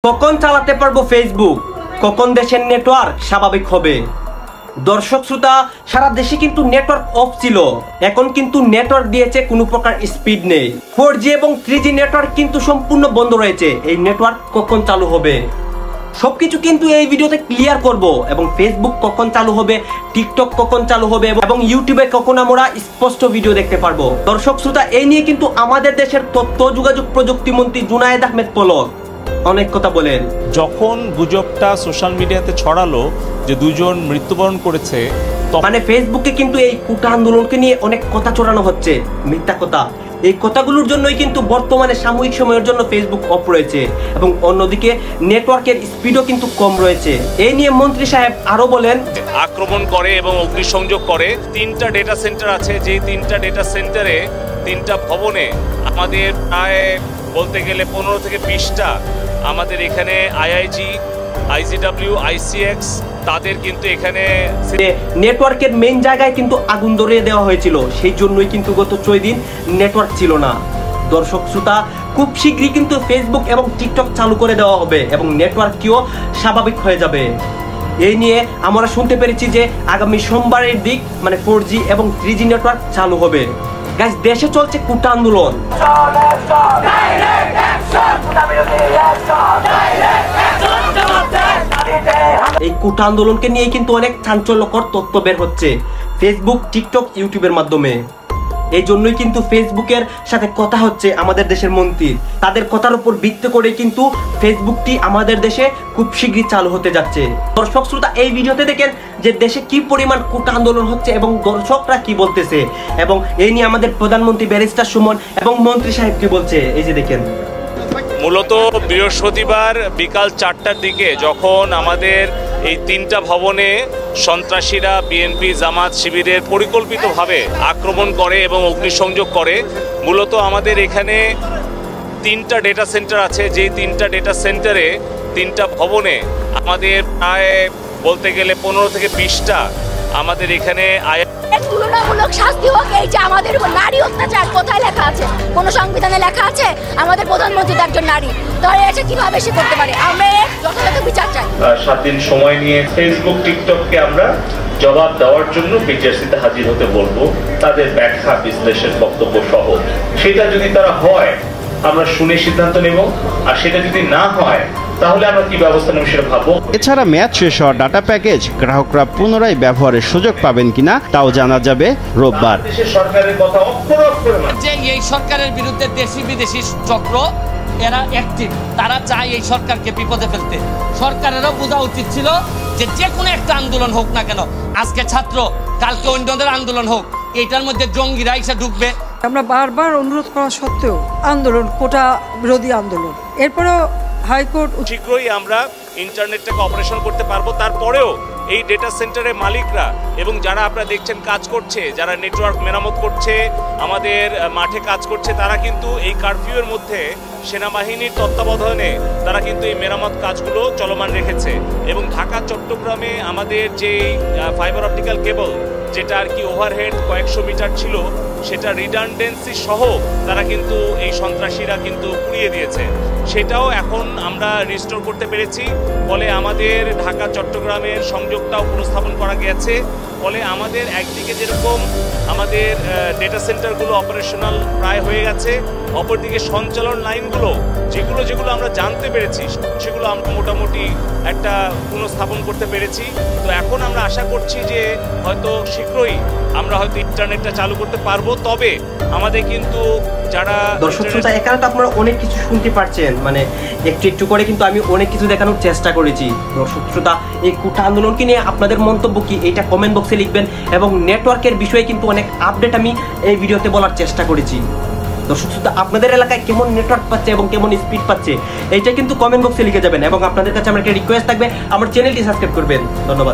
কখন চালাতে পারবো ফেসবুক, কখন দেশের নেটওয়ার্ক স্বাভাবিক হবে। দর্শক শ্রোতা, সারা দেশে কিন্তু নেটওয়ার্ক অফ ছিল, এখন কিন্তু নেটওয়ার্ক দিয়েছে, কোনো প্রকার স্পিড নেই। 4G এবং 3G নেটওয়ার্ক কিন্তু সম্পূর্ণ বন্ধ রয়েছে। এই নেটওয়ার্ক কখন চালু হবে সবকিছু কিন্তু এই ভিডিওতে ক্লিয়ার করব, এবং ফেসবুক কখন চালু হবে, টিকটক কখন চালু হবে এবং ইউটিউবে কখন আমরা স্পষ্ট ভিডিও দেখতে পারবো। দর্শক শ্রোতা, এই নিয়ে কিন্তু আমাদের দেশের তথ্য যোগাযোগ প্রযুক্তি মন্ত্রী জুনায়েদ আহমেদ পলক অনেক কথা বলেন। যখন গুজবটা সোশ্যাল মিডিয়াতে ছড়ালো যে দুজন মৃত্যুবরণ করেছে, মানে ফেসবুকে কিন্তু এই কোটা আন্দোলনকে নিয়ে অনেক কথা ছড়ানো হচ্ছে, মিথ্যা কথা। এই কথাগুলোর জন্যই কিন্তু বর্তমানে সাময়িক সময়ের জন্য ফেসবুক অফ রয়েছে এবং অন্যদিকে নেটওয়ার্কের স্পিডও কিন্তু কম রয়েছে। এই নিয়ে মন্ত্রী সাহেব আরো বলেন, আক্রমণ করে এবং অগ্নিসংযোগ করে। 3টা ডেটা সেন্টার আছে, যে 3টা ডেটা সেন্টারে 3টা ভবনে আমাদের প্রায় বলতে গেলে 15 থেকে 20টা আমাদের এখানে আইআইজি, আইজিডব্লিউ, আইসিএক্স তাদের কিন্তু এখানে নেটওয়ার্কের মেইন জায়গায় কিন্তু আগুন ধরিয়ে দেওয়া হয়েছিল। সেই জন্যই কিন্তু গত 6 দিন নেটওয়ার্ক ছিল না। দর্শক শ্রোতা, খুব শীঘ্রই কিন্তু ফেসবুক এবং টিকটক চালু করে দেওয়া হবে এবং নেটওয়ার্কটিও স্বাভাবিক হয়ে যাবে। এই নিয়ে আমরা শুনতে পেরেছি যে আগামী সোমবারের দিক মানে 4G এবং 3G নেটওয়ার্ক চালু হবে। গাইস, দেশে চলছে কোটা আন্দোলন। এই কোটা আন্দোলনকে নিয়ে কিন্তু অনেক চাঞ্চল্যকর তথ্য বের হচ্ছে ফেসবুক, টিকটক, ইউটিউবের মাধ্যমে। এই জন্যই কিন্তু ফেসবুকের সাথে কথা হচ্ছে আমাদের দেশের মন্ত্রী। তাদের কথার উপর ভিত্তি করে কিন্তু ফেসবুকটি আমাদের দেশে খুব শীঘ্রই চালু হতে যাচ্ছে। দর্শক শ্রোতা, এই ভিডিওতে দেখেন যে দেশে কি পরিমাণ কোটা আন্দোলন হচ্ছে এবং দর্শকরা কি বলতেছে, এবং এই নিয়ে আমাদের প্রধানমন্ত্রী ব্যারিস্টার সুমন এবং মন্ত্রী সাহেব কি বলছে, এই যে দেখেন। মূলত বৃহস্পতিবার বিকাল 4টার দিকে যখন আমাদের এই 3টা ভবনে সন্ত্রাসীরা বিএনপি, জামাত, শিবিরের পরিকল্পিতভাবে আক্রমণ করে এবং অগ্নিসংযোগ করে, মূলত আমাদের এখানে 3টা ডেটা সেন্টার আছে, যেই 3টা ডেটা সেন্টারে 3টা ভবনে আমাদের প্রায় বলতে গেলে 15 থেকে 20টা আমাদের এখানে তুলনামূলক শাস্তি হোক। এই যে আমাদের উপর নারী অত্যাচার কোথায় লেখা আছে? কোন সংবিধানে লেখা আছে আমাদের প্রধানমন্ত্রী একজন নারী? তাহলে এটা কিভাবে সে করতে পারে? আমরা যথাযথ বিচার চাই। 7 দিন সময় নিয়ে ফেসবুক, টিকটককে আমরা জবাব দেওয়ার জন্য বিটিআরসিতে হাজির হতে বলবো, তাদের ব্যাখ্যা, বিশ্লেষণ, বক্তব্য সহ। সেটা যদি তারা হয় আমরা শুনে সিদ্ধান্ত নেব, আর সেটা যদি না হয় তাহলে আমরা কি ব্যবস্থা নেব সেটা ভাববো। এছাড়া মেয়াদ শেষ হওয়া ডাটা প্যাকেজ গ্রাহকরা পুনরায় ব্যবহারের সুযোগ পাবেন কিনা তাও জানা যাবে রোববার। সরকারের কথা অক্ষরে অক্ষরে যে এই সরকারের বিরুদ্ধে দেশি বিদেশি চক্র এরা অ্যাক্টিভ, তারা চায় এই সরকারকে বিপদে ফেলতে। সরকারেরও বোঝা উচিত ছিল যে যে কোনো একটা আন্দোলন হোক না কেন, আজকে ছাত্র কালকে অন্যদের আন্দোলন হোক, এটার মধ্যে জঙ্গিরা এসে ঢুকবে। আমরা বারবার অনুরোধ করা সত্ত্বেও আন্দোলন, কোটা বিরোধী আন্দোলন, এরপরেও হাইকোর্ট শীঘ্রই আমরা ইন্টারনেটটাকে অপারেশন করতে পারবো। তারপরেও এই ডেটা সেন্টারের মালিকরা এবং যারা আপনারা দেখছেন কাজ করছে, যারা নেটওয়ার্ক মেরামত করছে, আমাদের মাঠে কাজ করছে, তারা কিন্তু এই কারফিউয়ের মধ্যে সেনাবাহিনীর তত্ত্বাবধানে তারা কিন্তু এই মেরামত কাজগুলো চলমান রেখেছে। এবং ঢাকা, চট্টগ্রামে আমাদের যে ফাইবার অপটিক্যাল কেবল, যেটা আর কি ওভারহেড কয়েকশো মিটার ছিল, সেটা রিডান্ডেন্সি সহ তারা কিন্তু এই সন্ত্রাসীরা কিন্তু পুড়িয়ে দিয়েছে। সেটাও এখন আমরা রিস্টোর করতে পেরেছি। ফলে আমাদের ঢাকা চট্টগ্রামের সংযোগটাও পুনঃস্থাপন করা গেছে। ফলে আমাদের একদিকে যেরকম আমাদের ডেটা সেন্টারগুলো অপারেশনাল প্রায় হয়ে গেছে, অপরদিকে সঞ্চালন লাইনগুলো যেগুলো আমরা জানতে পেরেছি সেগুলো আমরা মোটামুটি একটা পুনঃস্থাপন করতে পেরেছি। তো এখন আমরা আশা করছি যে হয়তো শীঘ্রই আমরা হয়তো ইন্টারনেটটা চালু করতে পারবো। তবে আমাদের কিন্তু যারা দর্শক শ্রোতা, এখানে তো আপনারা অনেক কিছু শুনতে পারছেন, মানে একটু একটু করে কিন্তু আমি অনেক কিছু দেখানোর চেষ্টা করেছি। দর্শক শ্রোতা, এই কোটা আন্দোলনকে নিয়ে আপনাদের মন্তব্য কি, এটা কমেন্ট বক্সে লিখবেন, এবং নেটওয়ার্কের বিষয়ে কিন্তু অনেক আপডেট আমি এই ভিডিওতে বলার চেষ্টা করেছি। দর্শক শ্রোতা, আপনাদের এলাকায় কেমন নেটওয়ার্ক পাচ্ছে এবং কেমন স্পিড পাচ্ছে এইটা কিন্তু কমেন্ট বক্সে লিখে যাবেন, এবং আপনাদের কাছে আমার একটা রিকোয়েস্ট থাকবে, আমার চ্যানেলটি সাবস্ক্রাইব করবেন। ধন্যবাদ।